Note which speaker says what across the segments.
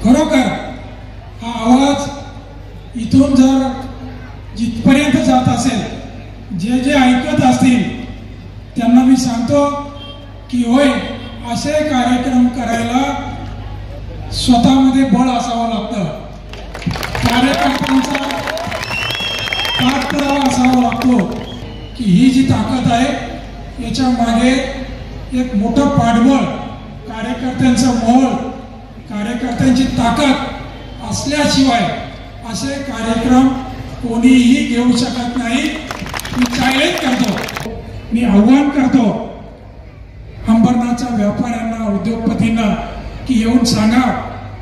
Speaker 1: खरोखर हा आवाज इथून जर जिथपर्यंत जात असेल, जे जे ऐकत असतील त्यांना मी सांगतो की होय, असे कार्यक्रम करायला स्वतःमध्ये बळ असावं लागतं, कार्यकर्त्यांचा पाठपुरावा असावा लागतो की ही जी ताकद आहे याच्या मागे एक मोठं पाठबळ, कार्यकर्त्यांचं मोल, कार्यकर्त्यांची ताकद असल्याशिवाय असे कार्यक्रम कोणीही घेऊ शकत नाही। मी चॅलेंज करतो, मी आव्हान करतो अंबरनाथच्या व्यापाऱ्यांना, उद्योगपतींना की येऊन सांगा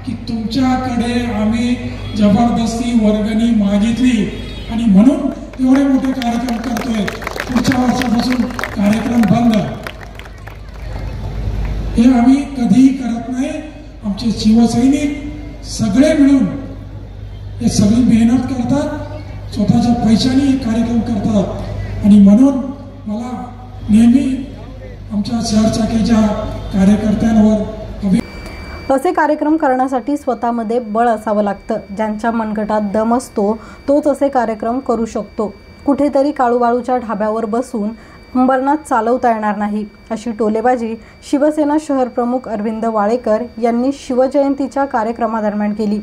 Speaker 1: की तुमच्याकडे आम्ही जबरदस्ती वर्गणी मागितली आणि म्हणून एवढे मोठे कार्यक्रम करतोय, पुढच्या वर्षापासून कार्यक्रम बंद, हे आम्ही कधीही करत नाही। आमचे शिवसैनिक सगळे मिळून हे सगळी मेहनत करतात, स्वतःच्या पैशाने हे कार्यक्रम करतात आणि म्हणून मला नेहमी आमच्या शहरचाकीच्या कार्यकर्त्यांवर
Speaker 2: असे कार्यक्रम करण्यासाठी स्वतःमध्ये बळ असावं लागतं। ज्यांच्या मनगटात दम असतो तोच असे कार्यक्रम करू शकतो। कुठेतरी काळूबाळूच्या ढाब्यावर बसून अंबरनाथ चालवता येणार नाही, अशी टोलेबाजी शिवसेना शहर प्रमुख अरविंद वाळेकर यांनी शिवजयंतीच्या कार्यक्रमादरम्यान केली।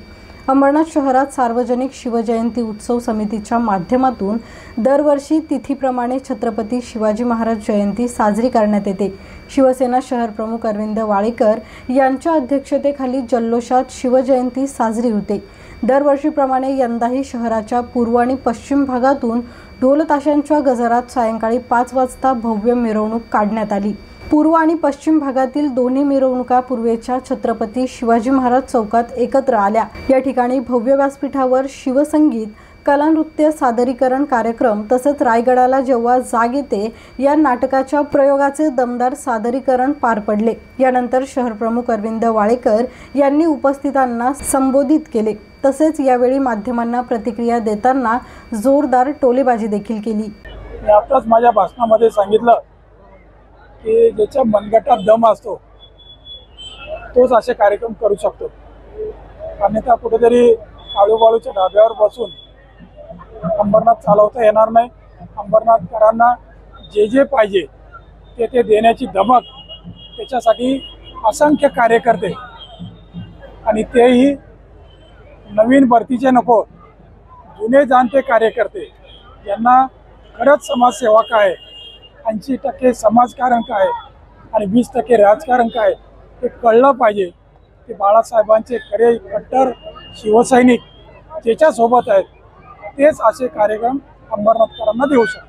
Speaker 2: अंबरनाथ शहरात सार्वजनिक शिवजयंती उत्सव समितीच्या माध्यमातून दरवर्षी तिथीप्रमाणे छत्रपती शिवाजी महाराज जयंती साजरी करण्यात येते। शिवसेना शहर प्रमुख अरविंद वाळेकर यांच्या अध्यक्षतेखाली जल्लोषात शिवजयंती साजरी होते। दरवर्षीप्रमाणे यंदाही शहराच्या पूर्व आणि पश्चिम भागातून ढोल ताशांच्या गजरात सायंकाळी 5 वाजता भव्य मिरवणूक काढण्यात आली। पूर्व आणि पश्चिम भागातील दोन्ही मिरवणुका पूर्वेच्या छत्रपती शिवाजी महाराज चौकात एकत्र आल्या। या ठिकाणी भव्य व्यासपीठावर शिवसंगीत, कलानृत्य सादरीकरण कार्यक्रम तसंच रायगडाला जेव्हा जाग येते या नाटकाच्या प्रयोगाचे दमदार सादरीकरण पार पडले। यानंतर शहर प्रमुख अरविंद वाळेकर यांनी उपस्थितांना संबोधित केले। तसेच यावेळी माध्यमांना प्रतिक्रिया देताना जोरदार टोलेबाजी देखील केली।
Speaker 1: आताच माझ्या भाषणामध्ये सांगितलं की ज्याच्या मनगटात दम असतो तोच असे कार्यक्रम करू शकतो। अन्यथा कुठेतरी काळूबाळूच्या ढाब्यावर बसून अंबरनाथ चालवता येणार नाही। अंबरनाथकरांना जे जे पाहिजे ते देण्याची धमक, त्याच्यासाठी असंख्य कार्यकर्ते आणि तेही नवीन भरतीचे नको, जुने जाणते कार्यकर्ते यांना खरंच समाजसेवा काय, 80% समाजकारण काय आणि 20% राजकारण काय हे कळलं पाहिजे। ते बाळासाहेबांचे खरे कट्टर शिवसैनिक ज्याच्यासोबत आहेत तेच असे कार्यक्रम अंबरनाथकरांना देऊ शकतात।